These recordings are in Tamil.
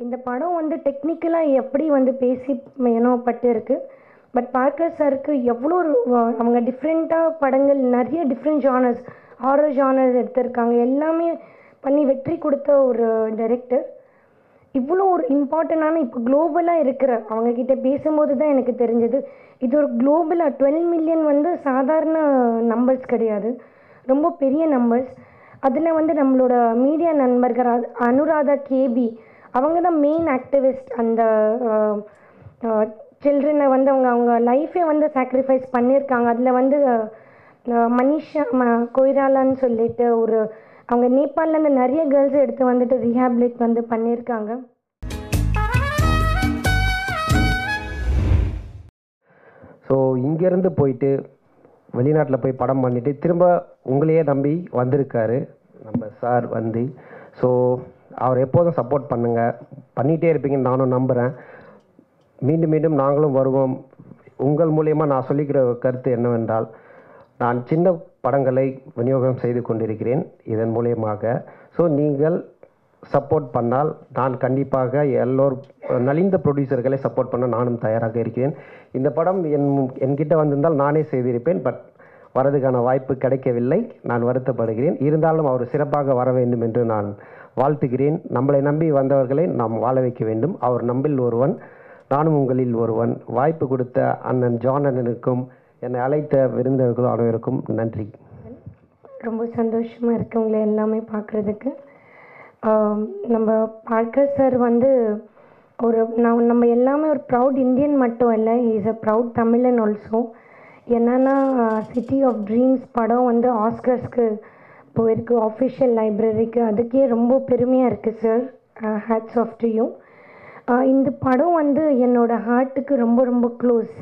இந்த படம் வந்து டெக்னிக்கலாக எப்படி வந்து பேசி பட்டு இருக்கு. பட் பார்க்கர் சாருக்கு எவ்வளோ அவங்க டிஃப்ரெண்ட்டாக படங்கள் நிறைய டிஃப்ரெண்ட் ஜானர்ஸ், ஹாரர் ஜானர்ஸ் எடுத்திருக்காங்க. எல்லாமே பண்ணி வெற்றி கொடுத்த ஒரு டைரக்டர். இவ்வளோ ஒரு இம்பார்ட்டண்டான இப்போ குளோபலாக இருக்கிற அவங்கக்கிட்ட பேசும்போது தான் எனக்கு தெரிஞ்சது, இது ஒரு குளோபலாக 12 மில்லியன் வந்து சாதாரண நம்பர்ஸ் கிடையாது, ரொம்ப பெரிய நம்பர்ஸ். அதில் வந்து நம்மளோட மீடியா நண்பர்கள் அனுராதா கேபி, அவங்க தான் மெயின் ஆக்டிவிஸ்ட். அந்த சில்ட்ரனை வந்து அவங்க லைஃபே வந்து சாக்ரிஃபைஸ் பண்ணியிருக்காங்க. அதில் வந்து மனிஷா கொய்ராலான்னு சொல்லிட்டு ஒரு அவங்க நேபாளிலேருந்து நிறைய கேர்ள்ஸை எடுத்து வந்துட்டு ரீஹாபிலேட் வந்து பண்ணியிருக்காங்க. ஸோ இங்கேருந்து போயிட்டு வெளிநாட்டில் போய் படம் பண்ணிவிட்டு திரும்ப உங்களையே நம்பி வந்திருக்காரு நம்ம சார் வந்து. ஸோ அவர் எப்போதும் சப்போர்ட் பண்ணுங்கள், பண்ணிகிட்டே இருப்பீங்கன்னு நானும் நம்புகிறேன். மீண்டும் மீண்டும் நாங்களும் வருவோம். உங்கள் மூலயமா நான் சொல்லிக்கிற கருத்து என்னவென்றால், நான் சின்ன படங்களை விநியோகம் செய்து கொண்டிருக்கிறேன் இதன் மூலியமாக. ஸோ நீங்கள் சப்போர்ட் பண்ணால் நான் கண்டிப்பாக நலிந்த ப்ரொடியூசர்களை சப்போர்ட் பண்ண நானும் தயாராக இருக்கிறேன். இந்த படம் என்கிட்ட வந்திருந்தால் நானே செய்திருப்பேன். பட் வரதுக்கான வாய்ப்பு கிடைக்கவில்லை, நான் வருத்தப்படுகிறேன். இருந்தாலும் அவர் சிறப்பாக வர வேண்டும் என்று நான் வாழ்த்துகிறேன். நம்மளை நம்பி வந்தவர்களை நாம் வாழ வைக்க வேண்டும். அவர் நம்மில் ஒருவன், நானும் உங்களில் ஒருவன். வாய்ப்பு கொடுத்த அண்ணன் ஜான் அண்ணனுக்கும் என்னை அழைத்த விருந்தினர்கள் அனைவருக்கும் நன்றி. ரொம்ப சந்தோஷமாக இருக்குது உங்களை எல்லாமே பார்க்குறதுக்கு. நம்ம பார்க்கர் சார் வந்து நம்ம எல்லாமே ஒரு ப்ரவுட் இந்தியன் மட்டும் இல்லை, இஸ் அ ப்ரவுட் தமிழன் ஆல்சோ. என்னென்னா சிட்டி ஆஃப் ட்ரீம்ஸ் படம் வந்து ஆஸ்கர்ஸ்க்கு போயிருக்கு, ஆஃபிஷியல் லைப்ரரிக்கு. அதுக்கே ரொம்ப பெருமையாக இருக்குது sir. Hats off to you. இந்த படம் வந்து என்னோடய ஹார்ட்டுக்கு ரொம்ப ரொம்ப க்ளோஸ்.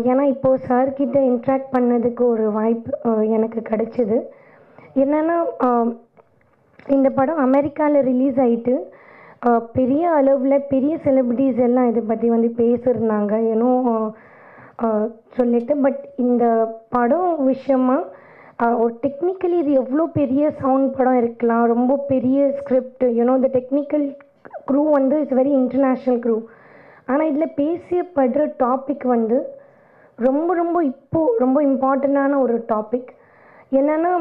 ஏன்னா இப்போது சார்கிட்ட இன்ட்ராக்ட் பண்ணதுக்கு ஒரு வாய்ப்பு எனக்கு கிடைச்சிது. என்னென்னா இந்த படம் அமெரிக்காவில் ரிலீஸ் ஆகிட்டு பெரிய அளவில் பெரிய செலிப்ரிட்டிஸ் எல்லாம் இதை பற்றி வந்து பேசியிருந்தாங்க ஏன்னோ சொல்லிட்டு. பட் இந்த படம் விஷயமாக ஒரு டெக்னிக்கலி இது எவ்வளோ பெரிய சவுண்ட் படம் இருக்கலாம், ரொம்ப பெரிய ஸ்கிரிப்ட், இந்த டெக்னிக்கல் க்ரூ வந்து இட்ஸ் வெரி இன்டர்நேஷ்னல் க்ரூ. ஆனால் இதில் பேசப்படுற டாபிக் வந்து ரொம்ப ரொம்ப இப்போது ரொம்ப இம்பார்ட்டண்ட்டான ஒரு டாபிக். என்னென்னா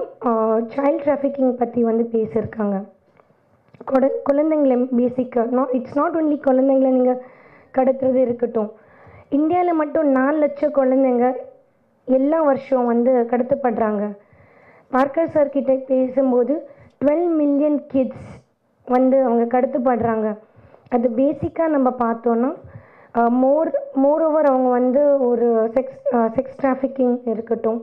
சைல்ட் ட்ராஃபிக்கிங் பற்றி வந்து பேசியிருக்காங்க. குழந்தைங்களை பேசிக்காக இட்ஸ் நாட் ஒன்லி குழந்தைங்களை நீங்கள் கடத்துறது இருக்கட்டும். இந்தியாவில் மட்டும் 4 லட்சம் குழந்தைங்க எல்லா வருஷம் வந்து கடத்தப்படுறாங்க. பார்க்கர் சார்கிட்ட பேசும்போது 12 மில்லியன் கிட்ஸ் வந்து அவங்க கடத்தப்படுறாங்க. அது பேசிக்காக நம்ம பார்த்தோன்னா மோரோவர் அவங்க வந்து ஒரு செக்ஸ் ட்ராஃபிக்கிங் இருக்கட்டும்,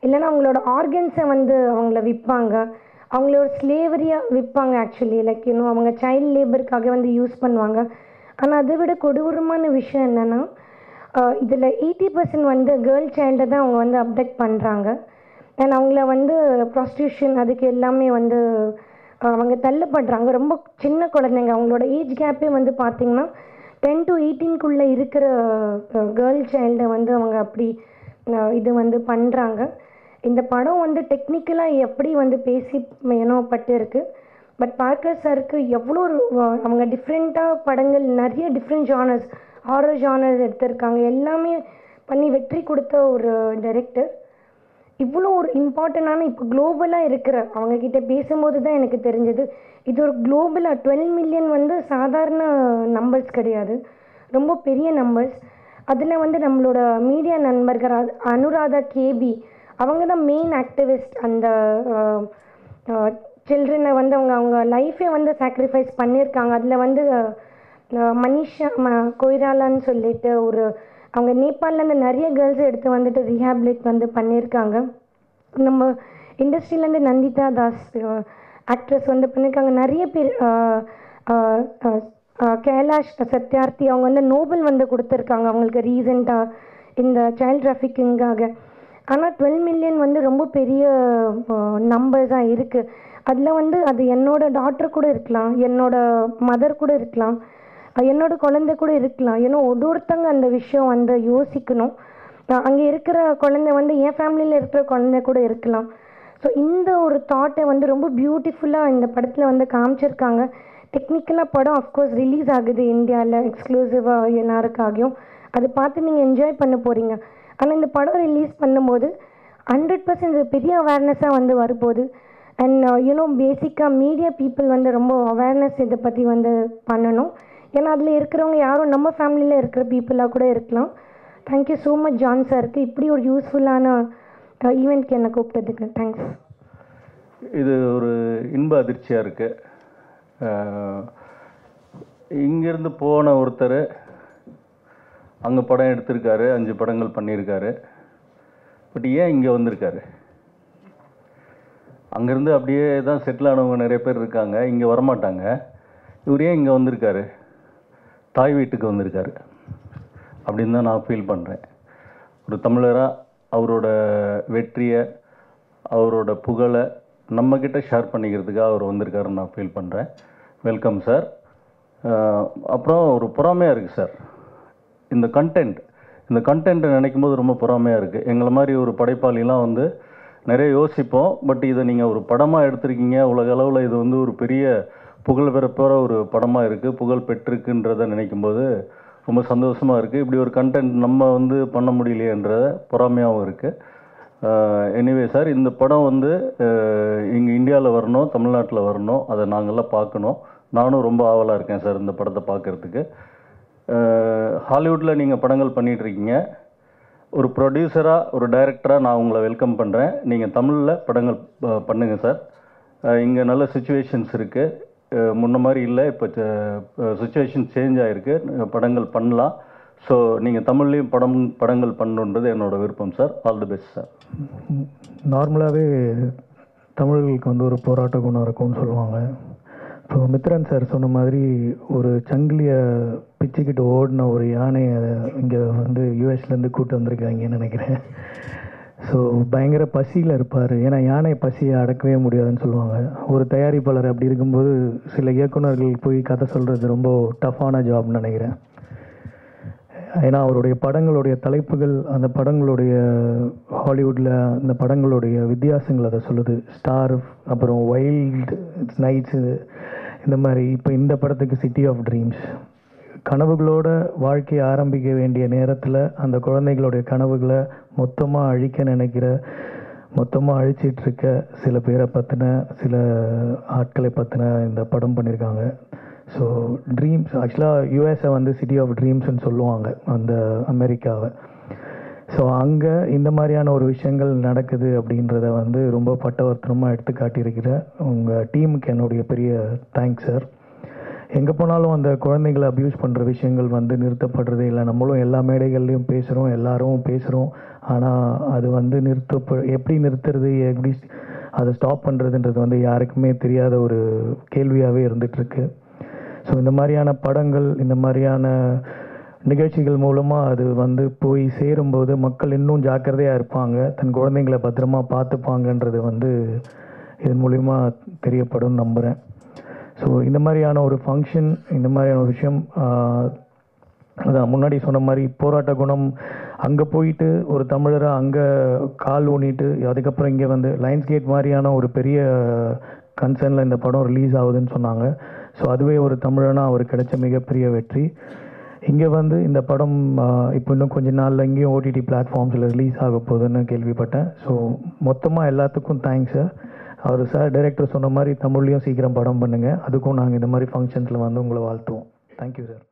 இல்லைன்னா அவங்களோட ஆர்கன்ஸை வந்து அவங்கள விற்பாங்க, அவங்கள ஒரு ஸ்லேவரியாக விற்பாங்க. ஆக்சுவலி லைக் அவங்க சைல்ட் லேபருக்காக வந்து யூஸ் பண்ணுவாங்க. ஆனால் அதை விட கொடூரமான விஷயம் என்னென்னா இதில் 80% வந்து கேர்ள் சைல்டை தான் அவங்க வந்து அப்டக்ட் பண்ணுறாங்க. அண்ட் அவங்கள வந்து ப்ராஸ்டியூஷன் அதுக்கு எல்லாமே வந்து அவங்க தள்ளப்படுறாங்க. ரொம்ப சின்ன குழந்தைங்க, அவங்களோட ஏஜ் கேப்பே வந்து பார்த்திங்கன்னா 10 to 18 இருக்கிற கேர்ள் சைல்டை வந்து அவங்க அப்படி இது வந்து பண்ணுறாங்க. இந்த படம் வந்து டெக்னிக்கலாக எப்படி வந்து பேசி பட்டு இருக்கு. பட் பார்க்கர் சாருக்கு எவ்வளோ அவங்க டிஃப்ரெண்ட்டாக படங்கள் நிறைய டிஃப்ரெண்ட் ஜானர்ஸ், ஹாரர் ஜானர்ஸ் எடுத்திருக்காங்க. எல்லாமே பண்ணி வெற்றி கொடுத்த ஒரு டைரக்டர். இவ்வளோ ஒரு இம்பார்ட்டண்டான இப்போ குளோபலாக இருக்கிற அவங்கக்கிட்ட பேசும்போது தான் எனக்கு தெரிஞ்சது, இது ஒரு குளோபலாக 12 மில்லியன் வந்து சாதாரண நம்பர்ஸ் கிடையாது, ரொம்ப பெரிய நம்பர்ஸ். அதில் வந்து நம்மளோட மீடியா நண்பர்கள் அனுராதா கேபி, அவங்க தான் மெயின் ஆக்டிவிஸ்ட். அந்த சில்ட்ரனை வந்து அவங்க லைஃபே வந்து சாக்ரிஃபைஸ் பண்ணியிருக்காங்க. அதில் வந்து மனிஷா கொய்ராலான்னு சொல்லிட்டு ஒரு அவங்க நேபாளிலேருந்து நிறைய கேர்ள்ஸை எடுத்து வந்துட்டு ரீஹாபிலேட் வந்து பண்ணியிருக்காங்க. நம்ம இண்டஸ்ட்ரியிலேருந்து நந்திதா தாஸ் ஆக்ட்ரஸ் வந்து பண்ணியிருக்காங்க. நிறைய பேர் கைலாஷ் சத்யார்த்தி அவங்க வந்து நோபல் வந்து கொடுத்துருக்காங்க அவங்களுக்கு ரீசெண்டாக இந்த சைல்ட் ட்ராஃபிக்கிங்காக. ஆனால் 12 மில்லியன் வந்து ரொம்ப பெரிய நம்பர்ஸாக இருக்குது. அதில் வந்து அது என்னோடய டாட்டர் கூட இருக்கலாம், என்னோடய மதர் கூட இருக்கலாம், என்னோட குழந்தை கூட இருக்கலாம். ஏன்னா ஒருத்தங்க அந்த விஷயம் வந்து யோசிக்கணும். அங்கே இருக்கிற குழந்தை வந்து என் ஃபேமிலியில் இருக்கிற குழந்தை கூட இருக்கலாம். ஸோ இந்த ஒரு தாட்டை வந்து ரொம்ப பியூட்டிஃபுல்லாக இந்த படத்தில் வந்து காமிச்சிருக்காங்க. டெக்னிக்கலாக படம் அஃப்கோர்ஸ் ரிலீஸ் ஆகுது இந்தியாவில் எக்ஸ்க்ளூசிவாக எல்லாருக்காகவும். அது பார்த்து நீங்கள் என்ஜாய் பண்ண போகிறீங்க. ஆனால் இந்த படம் ரிலீஸ் பண்ணும்போது 100% பெரிய அவேர்னஸாக வந்து வரும்போது அண்ட் யூனோ பேசிக்காக மீடியா பீப்புள் வந்து ரொம்ப அவேர்னஸ் இதை பற்றி வந்து பண்ணணும். ஏன்னா அதில் இருக்கிறவங்க யாரும் நம்ம ஃபேமிலியில் இருக்கிற பீப்புளாக கூட இருக்கலாம். தேங்க்யூ ஸோ மச் ஜான் சாருக்கு இப்படி ஒரு யூஸ்ஃபுல்லான ஈவெண்ட்க்கு என்னை கூப்பிட்டதுக்கு தேங்க்ஸ். இது ஒரு இன்ப அதிர்ச்சியாக இருக்குது. இங்கேருந்து போன ஒருத்தர் அங்கே படம் எடுத்திருக்காரு, 5 படங்கள் பண்ணியிருக்காரு. பட் ஏன் இங்கே வந்திருக்காரு? அங்கேருந்து அப்படியே தான் செட்டில் ஆனவங்க நிறைய பேர் இருக்காங்க, இங்கே வரமாட்டாங்க. இவர் ஏன் இங்கே வந்திருக்காரு? தாய் வீட்டுக்கு வந்திருக்காரு அப்படின்னு தான் நான் ஃபீல் பண்ணுறேன். ஒரு தமிழராக அவரோட வெற்றியை, அவரோட புகழை நம்மக்கிட்ட ஷேர் பண்ணிக்கிறதுக்காக அவர் வந்திருக்காருன்னு நான் ஃபீல் பண்ணுறேன். Welcome sir. அப்புறம் ஒரு பொறாமையாக இருக்குது சார், இந்த கண்டென்ட்டை நினைக்கும் போது ரொம்ப பொறாமையாக இருக்குது. எங்களை மாதிரி ஒரு படைப்பாளிலாம் வந்து நிறைய யோசிப்போம். பட் இதை நீங்கள் ஒரு படமாக எடுத்திருக்கீங்க, உலக அளவில் இது வந்து ஒரு பெரிய புகழ் பெறப்போகிற ஒரு படமாக இருக்குது, புகழ் பெற்றிருக்குன்றதை நினைக்கும்போது ரொம்ப சந்தோஷமாக இருக்குது. இப்படி ஒரு கண்டென்ட் நம்ம வந்து பண்ண முடியலையேன்ற பொறாமையாகவும் இருக்குது. எனிவே சார், இந்த படம் வந்து இங்கே இந்தியாவில் வரணும், தமிழ்நாட்டில் வரணும், அதை நாங்கள்லாம் பார்க்கணும். நானும் ரொம்ப ஆவலாக இருக்கேன் சார் இந்த படத்தை பார்க்குறதுக்கு. ஹாலிவுட்டில் நீங்கள் படங்கள் பண்ணிகிட்ருக்கீங்க. ஒரு ப்ரொடியூசராக, ஒரு டைரக்டராக நான் உங்களை வெல்கம் பண்ணுறேன். நீங்கள் தமிழில் படங்கள் பண்ணுங்கள் சார். இங்கே நல்ல சுச்சுவேஷன்ஸ் இருக்குது, முன்ன மாதிரி இல்லை. இப்போ சுச்சுவேஷன் சேஞ்ச் ஆகிருக்கு, படங்கள் பண்ணலாம். ஸோ நீங்கள் தமிழ்லேயும் படங்கள் பண்ணணுன்றது என்னோடய விருப்பம் sir. All the best sir. நார்மலாகவே தமிழர்களுக்கு வந்து ஒரு போராட்ட குணம் இருக்கும்னு சொல்லுவாங்க. இப்போ மித்ரன் சார் சொன்ன மாதிரி ஒரு சங்கிலியை பிச்சுக்கிட்டு ஓடின ஒரு யானையை இங்கே வந்து யூஎஸ்லேருந்து கூப்பிட்டு வந்திருக்காங்கன்னு நினைக்கிறேன். ஸோ பயங்கர பசியில் இருப்பார். ஏன்னா யானை பசியை அடக்கவே முடியாதுன்னு சொல்லுவாங்க. ஒரு தயாரிப்பாளர் அப்படி இருக்கும்போது சில இயக்குநர்கள் போய் கதை சொல்கிறது ரொம்ப டஃப்பான ஜாப்னு நினைக்கிறேன். ஏன்னா அவருடைய படங்களுடைய தலைப்புகள், அந்த படங்களுடைய ஹாலிவுட்டில் அந்த படங்களுடைய வித்தியாசங்கள் அதை சொல்லுது. ஸ்டார், அப்புறம் வைல்டு நைட்ஸு, இந்த மாதிரி. இப்போ இந்த படத்துக்கு சிட்டி ஆஃப் ட்ரீம்ஸ், கனவுகளோட வாழ்க்கையை ஆரம்பிக்க வேண்டிய நேரத்தில் அந்த குழந்தைகளுடைய கனவுகளை மொத்தமாக அழிக்க நினைக்கிற, மொத்தமாக அழிச்சிட்ருக்க சில பேரை பற்றின, சில ஆட்களை பற்றின இந்த படம் பண்ணியிருக்காங்க. ஸோ ட்ரீம்ஸ், ஆக்சுவலாக யூஎஸை வந்து சிட்டி ஆஃப் ட்ரீம்ஸ்ன்னு சொல்லுவாங்க, அந்த அமெரிக்காவை. ஸோ அங்கே இந்த மாதிரியான ஒரு விஷயங்கள் நடக்குது அப்படின்றத வந்து ரொம்ப பட்டவர்த்தனமாக எடுத்து காட்டியிருக்கிற உங்கள் டீமுக்கு என்னுடைய பெரிய தேங்க்ஸ் சார். எங்கே போனாலும் அந்த குழந்தைகளை அப்யூஸ் பண்ணுற விஷயங்கள் வந்து நிறுத்தப்படுறதே இல்லை. நம்மளும் எல்லா மேடைகள்லையும் பேசுகிறோம், எல்லாரும் பேசுகிறோம். ஆனால் அது வந்து எப்படி நிறுத்துறது, எப்படி அதை ஸ்டாப் பண்ணுறதுன்றது வந்து யாருக்குமே தெரியாத ஒரு கேள்வியாகவே இருந்துகிட்ருக்கு. ஸோ இந்த மாதிரியான படங்கள், இந்த மாதிரியான நிகழ்ச்சிகள் மூலமாக அது வந்து போய் சேரும்போது மக்கள் இன்னும் ஜாக்கிரதையாக இருப்பாங்க, தன் குழந்தைங்களை பத்திரமா பார்த்துப்பாங்கன்றது வந்து இதன் மூலிமா தெரியப்படும் நம்புகிறேன். ஸோ இந்த மாதிரியான ஒரு ஃபங்க்ஷன், இந்த மாதிரியான ஒரு விஷயம், அதான் முன்னாடி சொன்ன மாதிரி போராட்ட குணம், அங்கே போயிட்டு ஒரு தமிழராக அங்கே கால் ஊனிட்டு அதுக்கப்புறம் இங்கே வந்து லைன்ஸ் கேட் மாதிரியான ஒரு பெரிய கன்சர்னில் இந்த படம் ரிலீஸ் ஆகுதுன்னு சொன்னாங்க. ஸோ அதுவே ஒரு தமிழனாக அவர் கிடைச்ச மிகப்பெரிய வெற்றி. இங்கே வந்து இந்த படம் இப்போ இன்னும் கொஞ்ச நாளில் இங்கேயும் ஓடிடி பிளாட்ஃபார்ம்ஸில் ரிலீஸ் ஆக போகுதுன்னு கேள்விப்பட்டேன். ஸோ மொத்தமாக எல்லாத்துக்கும் தேங்க்ஸ் சார். அவர் சார் டைரக்டர் சொன்ன மாதிரி தமிழ்லையும் சீக்கிரம் படம் பண்ணுங்கள். அதுக்கும் நாங்கள் இந்த மாதிரி ஃபங்க்ஷன்ஸில் வந்து உங்களை வாழ்த்துவோம். Thank you sir.